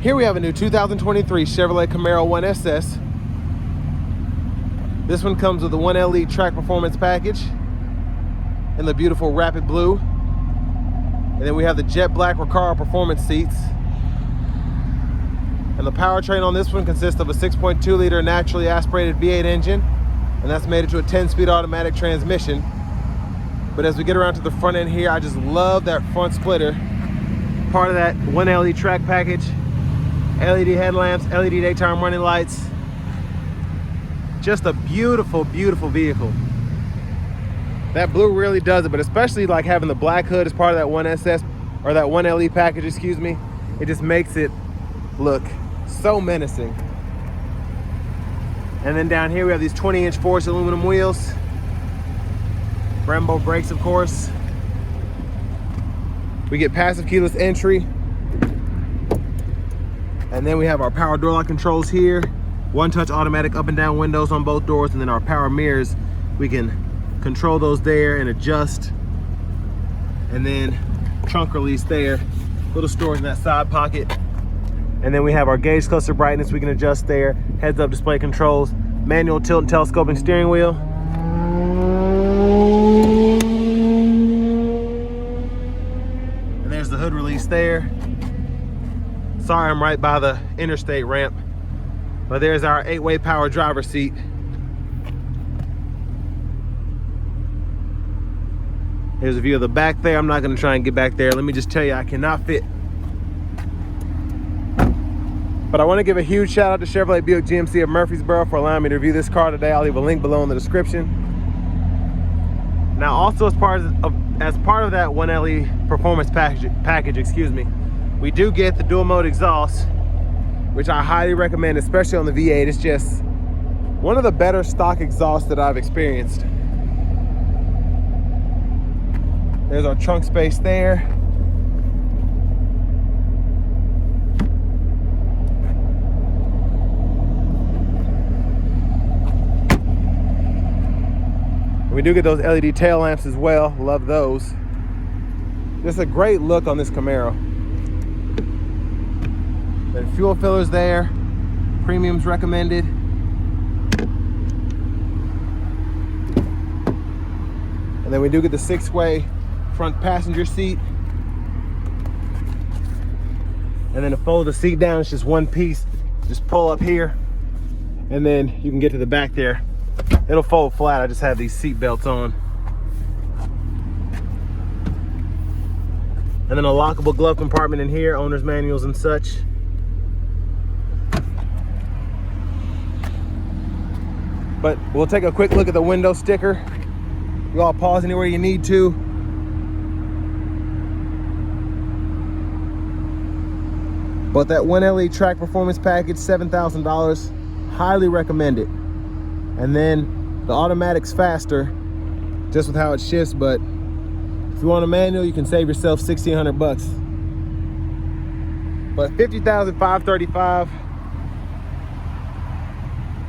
Here we have a new 2023 Chevrolet Camaro 1SS. This one comes with the 1LE track performance package in the beautiful rapid blue. And then we have the jet black Recaro Performance seats. And the powertrain on this one consists of a 6.2 liter naturally aspirated V8 engine, and that's made it to a 10-speed automatic transmission. But as we get around to the front end here, I just love that front splitter. Part of that 1LE track package. LED headlamps, LED daytime running lights. Just a beautiful, beautiful vehicle. That blue really does it, but especially like having the black hood as part of that 1SS, or that 1LE package, excuse me, it just makes it look so menacing. And then down here we have these 20-inch forged aluminum wheels. Brembo brakes, of course. We get passive keyless entry. And then we have our power door lock controls here. One-touch automatic up and down windows on both doors, and then our power mirrors, we can control those there and adjust. And then trunk release there, little storage in that side pocket. And then we have our gauge cluster brightness we can adjust there, heads-up display controls, manual tilt and telescoping steering wheel. And there's the hood release there. Sorry, I'm right by the interstate ramp. But there's our 8-way power driver seat. Here's a view of the back there. I'm not gonna try and get back there. Let me just tell you, I cannot fit. But I wanna give a huge shout out to Chevrolet Buick GMC of Murfreesboro for allowing me to review this car today. I'll leave a link below in the description. Now also as part of that 1LE performance package, excuse me, we do get the dual mode exhaust, which I highly recommend, especially on the V8. It's just one of the better stock exhausts that I've experienced. There's our trunk space there. We do get those LED tail lamps as well. Love those. Just a great look on this Camaro. The fuel fillers there, premiums recommended. And then we do get the 6-way front passenger seat. And then to fold the seat down, it's just one piece. Just pull up here, and then you can get to the back there. It'll fold flat. I just have these seat belts on. And then a lockable glove compartment in here, owner's manuals and such. But we'll take a quick look at the window sticker. You all pause anywhere you need to. But that 1LE track performance package, $7,000, highly recommend it. And then the automatic's faster, just with how it shifts, but if you want a manual, you can save yourself $1,600 bucks. But $50,535,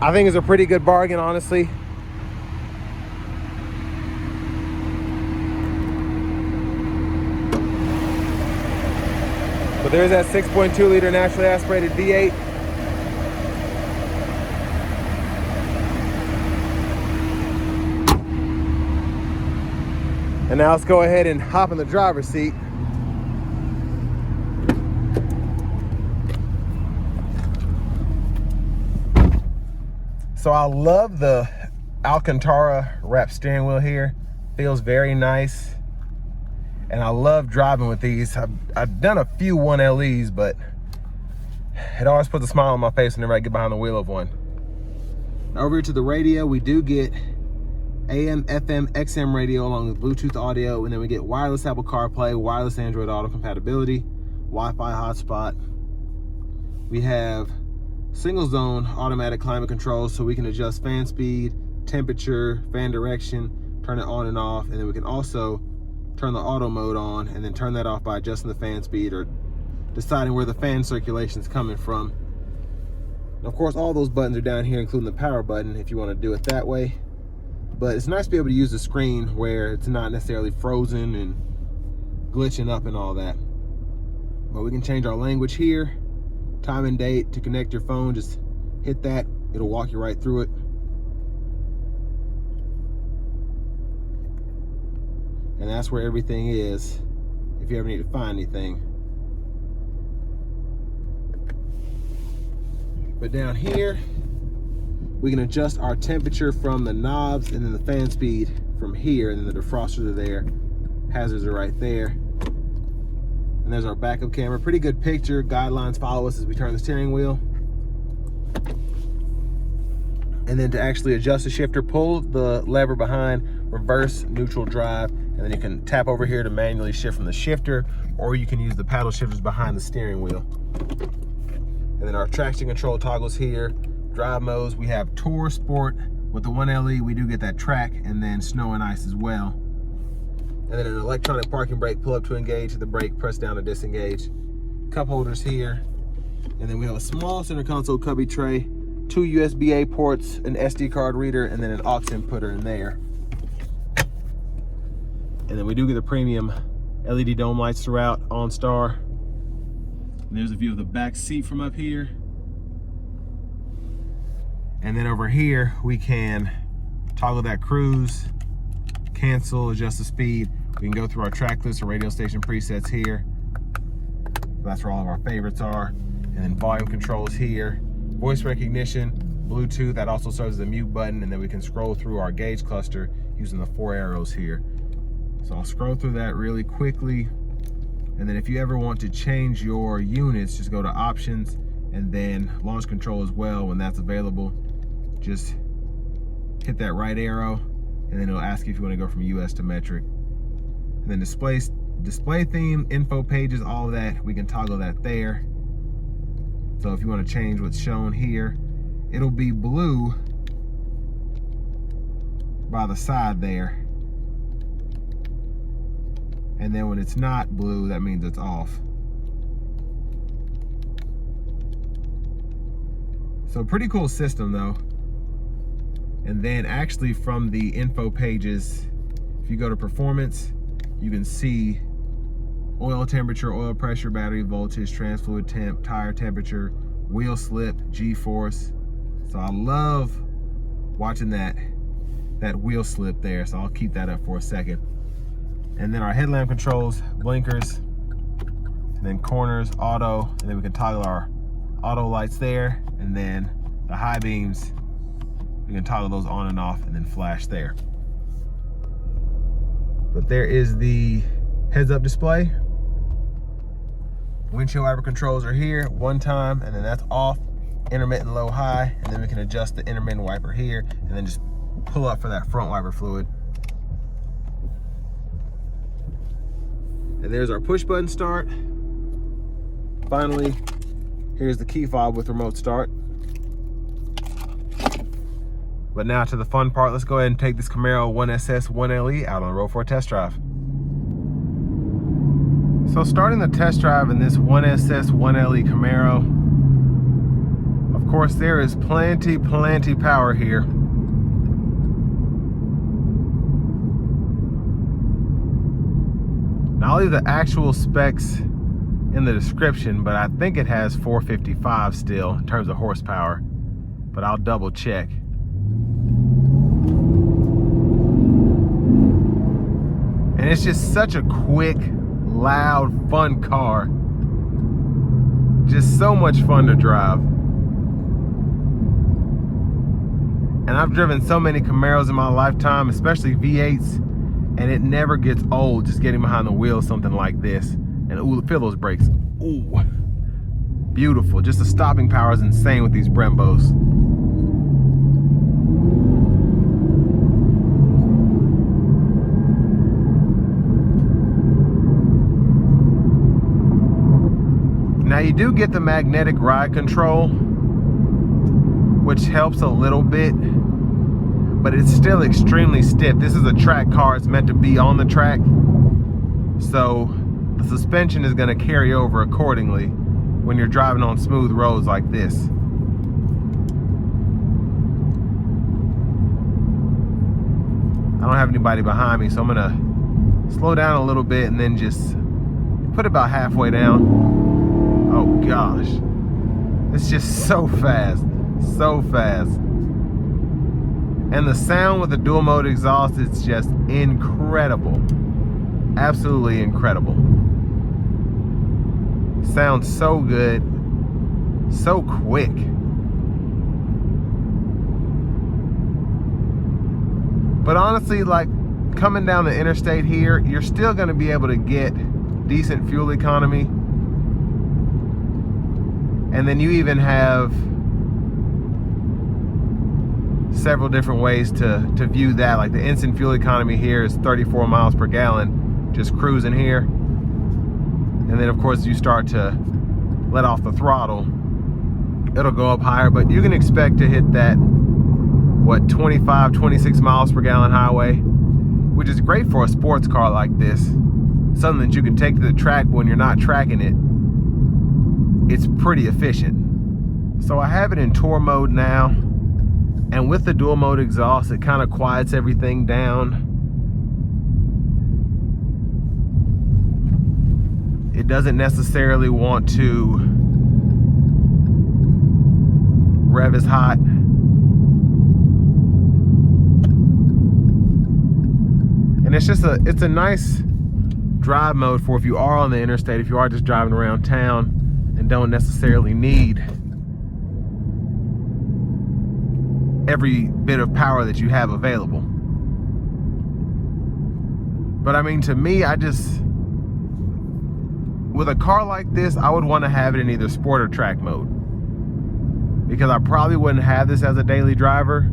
I think is a pretty good bargain, honestly. But there's that 6.2 liter naturally aspirated V8. And now let's go ahead and hop in the driver's seat. So I love the Alcantara wrap steering wheel here. Feels very nice. And I love driving with these. I've done a few 1LEs, but it always puts a smile on my face whenever I get behind the wheel of one. Now over here to the radio, we do get AM, FM, XM radio along with Bluetooth audio, and then we get wireless Apple CarPlay, wireless Android Auto compatibility, Wi-Fi hotspot. We have single zone automatic climate control, so we can adjust fan speed, temperature, fan direction, turn it on and off, and then we can also turn the auto mode on and then turn that off by adjusting the fan speed or deciding where the fan circulation is coming from. And of course, all those buttons are down here, including the power button if you want to do it that way. But it's nice to be able to use the screen where it's not necessarily frozen and glitching up and all that. But we can change our language here. time and date to connect your phone, just hit that. It'll walk you right through it. And that's where everything is if you ever need to find anything. But down here, we can adjust our temperature from the knobs, and then the fan speed from here, and then the defrosters are there. Hazards are right there. And there's our backup camera. Pretty good picture. Guidelines follow us as we turn the steering wheel. And then to actually adjust the shifter, pull the lever behind, reverse, neutral, drive, and then you can tap over here to manually shift from the shifter, or you can use the paddle shifters behind the steering wheel. And then our traction control toggles here. Drive modes, we have Tour, Sport. With the 1LE, we do get that track, and then snow and ice as well. And then an electronic parking brake, pull up to engage the brake, press down to disengage. Cup holders here. And then we have a small center console cubby tray, 2 USB-A ports, an SD card reader, and then an aux inputter in there. And then we do get the premium LED dome lights throughout, OnStar. And there's a view of the back seat from up here. And then over here, we can toggle that cruise, cancel, adjust the speed. We can go through our track list or radio station presets here. That's where all of our favorites are. And then volume controls here. Voice recognition, Bluetooth, that also serves as a mute button. And then we can scroll through our gauge cluster using the 4 arrows here. So I'll scroll through that really quickly. And then if you ever want to change your units, just go to options and then launch control as well. When that's available, just hit that right arrow and then it'll ask you if you want to go from US to metric. And then display theme, info pages, all of that, we can toggle that there. So if you want to change what's shown here, it'll be blue by the side there. And then when it's not blue, that means it's off. So pretty cool system though. And then actually from the info pages, if you go to performance, you can see oil temperature, oil pressure, battery voltage, trans fluid temp, tire temperature, wheel slip, G-force. So I love watching that wheel slip there. So I'll keep that up for a second. And then our headlamp controls, blinkers, and then corners, auto, and then we can toggle our auto lights there. And then the high beams, we can toggle those on and off and then flash there. But there is the heads-up display. Windshield wiper controls are here, one time, and then that's off, intermittent low high, and then we can adjust the intermittent wiper here, and then just pull up for that front wiper fluid. And there's our push button start. Finally, here's the key fob with remote start. But now to the fun part, let's go ahead and take this Camaro 1SS 1LE out on the road for a test drive. So starting the test drive in this 1SS 1LE Camaro, of course there is plenty power here. Now I'll leave the actual specs in the description, but I think it has 455 still in terms of horsepower, but I'll double check. And it's just such a quick, loud, fun car. Just so much fun to drive. And I've driven so many Camaros in my lifetime, especially V8s, and it never gets old just getting behind the wheel of something like this. And ooh, feel those brakes. Ooh, beautiful. Just the stopping power is insane with these Brembos. Now you do get the magnetic ride control, which helps a little bit, but it's still extremely stiff. This is a track car, it's meant to be on the track. So the suspension is gonna carry over accordingly when you're driving on smooth roads like this. I don't have anybody behind me, so I'm gonna slow down a little bit and then just put it about halfway down. Oh gosh. It's just so fast, so fast. And the sound with the dual mode exhaust is just incredible. Absolutely incredible. Sounds so good, so quick. But honestly, like coming down the interstate here, you're still gonna be able to get decent fuel economy. And then you even have several different ways to view that. Like the instant fuel economy here is 34 miles per gallon, just cruising here. And then of course you start to let off the throttle, it'll go up higher, but you can expect to hit that, what, 25, 26 miles per gallon highway, which is great for a sports car like this. Something that you can take to the track when you're not tracking it. It's pretty efficient. So I have it in tour mode now, and with the dual mode exhaust, it kind of quiets everything down. It doesn't necessarily want to rev as hot. And it's just it's a nice drive mode for if you are on the interstate, if you are just driving around town and don't necessarily need every bit of power that you have available. But I mean, to me, with a car like this, I would want to have it in either sport or track mode, because I probably wouldn't have this as a daily driver.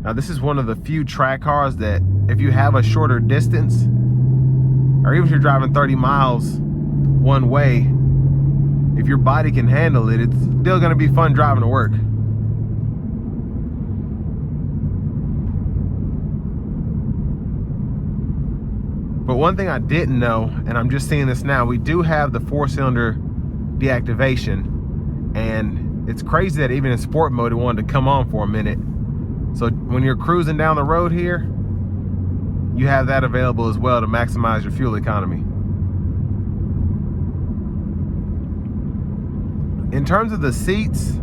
Now, this is one of the few track cars that if you have a shorter distance, or even if you're driving 30 miles one way, if your body can handle it, it's still going to be fun driving to work. But one thing I didn't know, and I'm just seeing this now, we do have the 4-cylinder deactivation, and it's crazy that even in sport mode it wanted to come on for a minute. So when you're cruising down the road here, you have that available as well to maximize your fuel economy. In terms of the seats,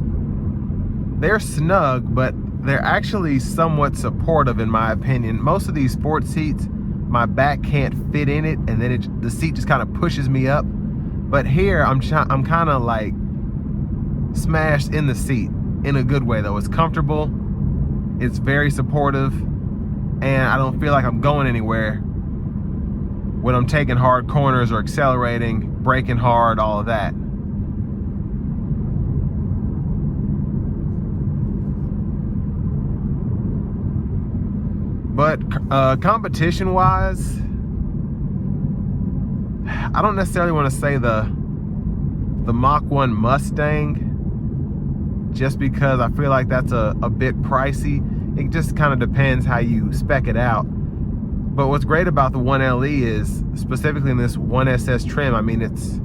they're snug, but they're actually somewhat supportive in my opinion. Most of these sports seats, my back can't fit in it, and then the seat just kind of pushes me up. But here, I'm kind of like smashed in the seat in a good way though. It's comfortable, it's very supportive, and I don't feel like I'm going anywhere when I'm taking hard corners or accelerating, braking hard, all of that. But competition-wise, I don't necessarily want to say the Mach 1 Mustang, just because I feel like that's a bit pricey. It just kind of depends how you spec it out. But what's great about the 1LE is, specifically in this 1SS trim, I mean, it's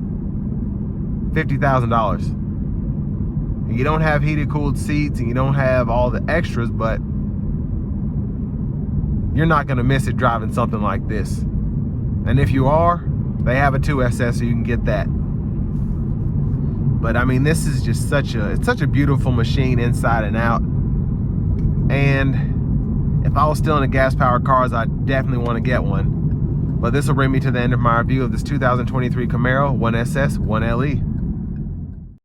$50,000. You don't have heated cooled seats and you don't have all the extras, but you're not going to miss it driving something like this. And if you are, they have a 2SS, so you can get that. But I mean, this is just it's such a beautiful machine inside and out. And if I was still into gas powered cars, I definitely want to get one. But this will bring me to the end of my review of this 2023 Camaro 1SS 1LE.